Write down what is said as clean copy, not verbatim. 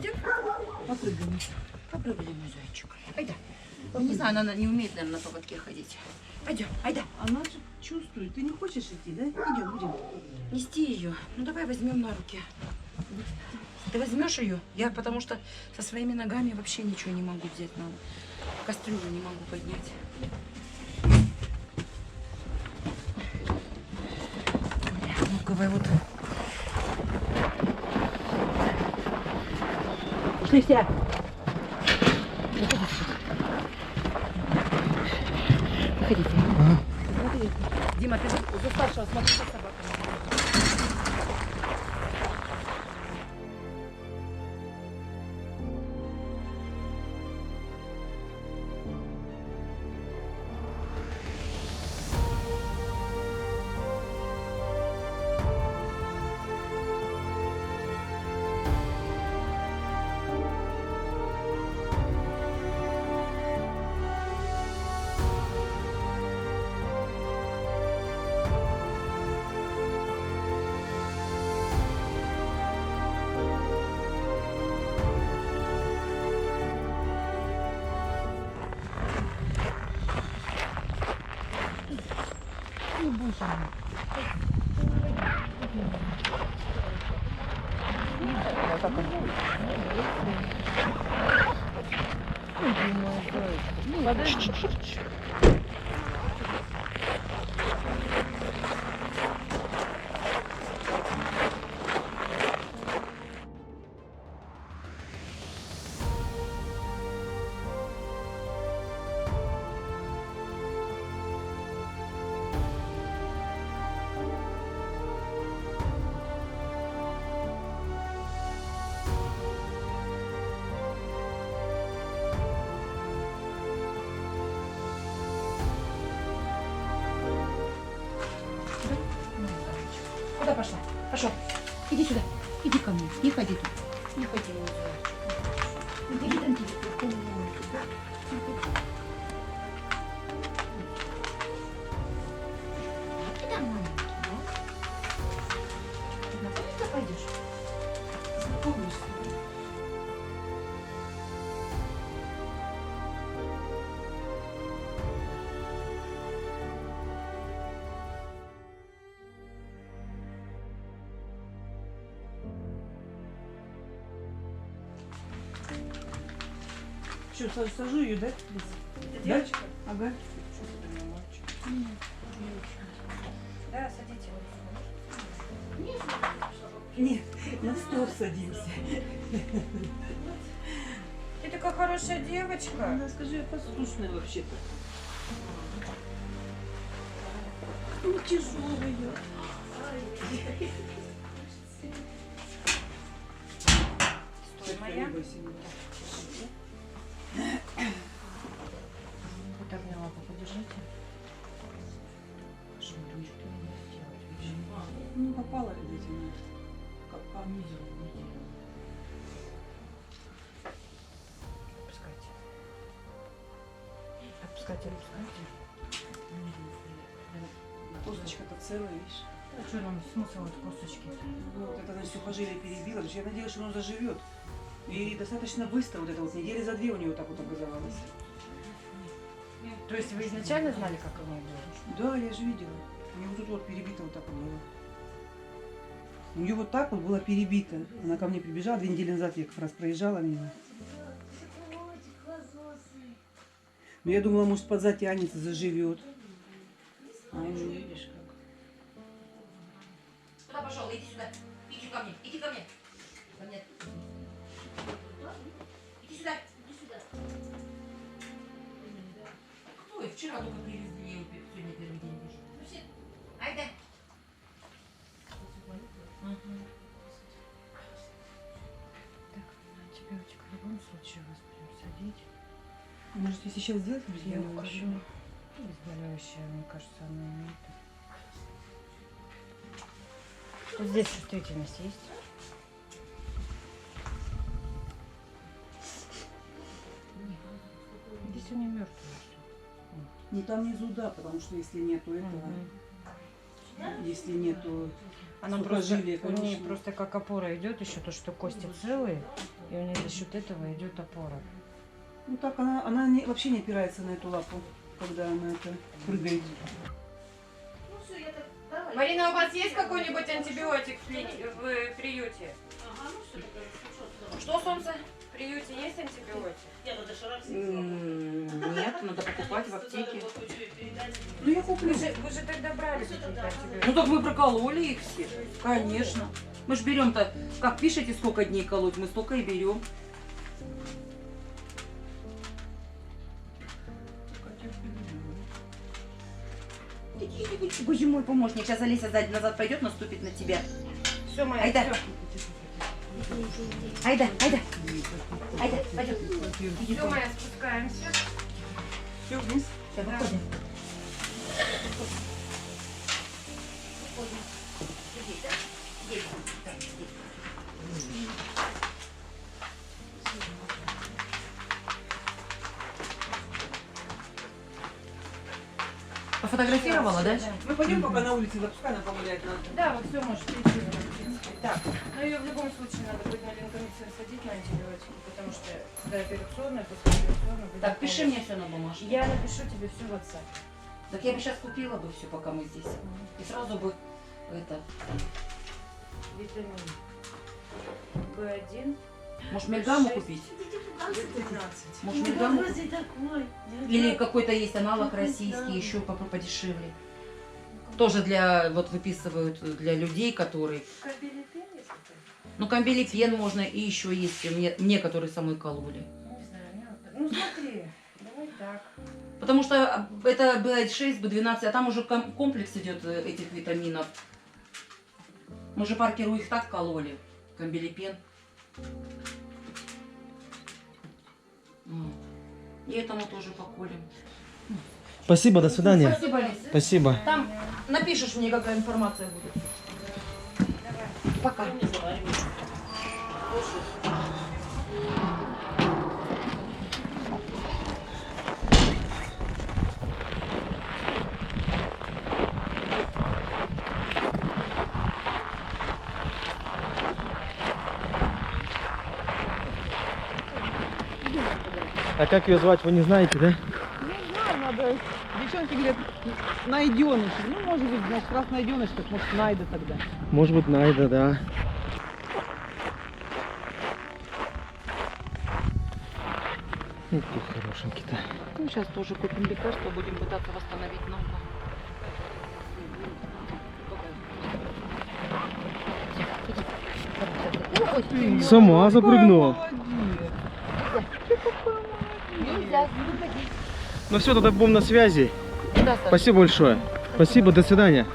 Пойдем? Попрыгаем. Попрыгаем, мой зайчик. Айда. Не знаю, она не умеет, наверное, на поводке ходить. Пойдем, айда. Она же чувствует. Ты не хочешь идти, да? Идем, идем. Нести ее. Ну давай возьмем на руки. Ты возьмешь ее? Я потому что со своими ногами вообще ничего не могу взять. Надо. Кастрюлю не могу поднять. Ну-ка, вы вот. Пошли все. Выходите. Смотри. Дима, ты за старшего смотри, как собака. Куда пошла? Пошел. Иди сюда. Иди ко мне. Не ходи тут. Не ходи, мой зайчик. Иди там тебе. Куда маленький, да? Куда пойдешь? Знакомишься. Что, сажу ее, да? Это Да? девочка? Ага. Да, садите. Нет, на стол садимся. Ты такая хорошая девочка. Она, скажи, я послушная вообще-то. Ну, тяжелая. Стой, моя. Вот обняла, подержите. Что вы думаете, что мне сделать? Ну, попала, видите, она. Как Внизу. Отпускайте. Отпускайте, отпускайте. косточка-то целая, видишь? А что нам смысл от косточки? Ну, вот это она сухожилие перебила, потому что я надеялась, что оно заживет. И достаточно быстро, вот это вот, недели за 2 у нее так вот образовалось. То есть вы изначально знали, как оно будет? Да, я же видела. У нее вот тут вот перебито вот так вот было. У нее вот так вот было перебито. Она ко мне прибежала, 2 недели назад я как раз проезжала мимо. Но я думала, может, подзатянется, заживет. А ну, видишь как. Куда пошел? Иди сюда. Иди ко мне. Иди ко мне. Ко мне. Иди сюда. Иди сюда. Кто? Я вчера только привезли, сегодня первый день вижу. Айда. Так, антибиотик в любом случае вас будем садить. Может, если сейчас сделать Я обезболивающее? ухожу. Обезболивающее, мне кажется, оно имеет. Вот здесь чувствительность есть? Здесь у нее мертвое. Ну там внизу да, потому что если нету этого, если нету Она просто, сухожилия, у нее конечно. просто как опора идет еще то, что кости целые. И у нее за счет этого идет опора. Ну так вообще не опирается на эту лапу, когда она это прыгает. Марина, у вас есть какой-нибудь антибиотик в приюте? Что, солнце? В приюте есть антибиотик? Нет, надо покупать в аптеке. Ну я куплю. Вы же тогда брали какие-то антибиотики. Ну так мы прокололи их все. Конечно. Мы же берем-то, как пишете, сколько дней колоть, мы столько и берем. Боже мой помощник, сейчас Алиса сзади назад пойдет, наступит на тебя. Все, моя, Айда. всё. Айда, айда. Айда, пойдем. Все, моя, спускаемся. Все, вниз. Все, выходим. Пофотографировала, да? Мы пойдем пока на улице, пускай она погуляет надо. Да, вы все можете идти, в принципе. Так, но ее в любом случае надо будет на линкомицин садить на антибиотики, потому что дооперационная, послеоперационная будет Так, пиши полностью. мне все на бумажке. Я напишу тебе все в WhatsApp. Так я бы сейчас купила бы все, пока мы здесь. И сразу бы это. Витамин В1. Может, мельгаму купить? В12. Может, мельгаму? Или какой-то есть аналог российский, еще подешевле. Тоже для, вот выписывают для людей, которые... Кабелипен, если ты? Ну, камбилипен можно, и еще есть мне, которые со мной кололи. Не знаю, мне вот так. Ну смотри, давай так. Потому что это B6, B12, а там уже комплекс идет этих витаминов. Мы же Паркеру их так кололи. Камбилипен. И этому тоже поколем. Спасибо, до свидания. Спасибо, Лиз. Спасибо. Там напишешь мне, какая информация будет. Пока. А как ее звать, вы не знаете, да? Не знаю, надо. Девчонки говорят, найденыш. Ну, может быть, значит, раз найденыш, так может найда тогда. Может быть, Найда, да. Ну, какой хорошенький-то. Ну, сейчас тоже купим лекарства, будем пытаться восстановить ногу. Сама запрыгнула. Ну все, тогда будем на связи. Да, Саша. Спасибо большое. Спасибо, до свидания.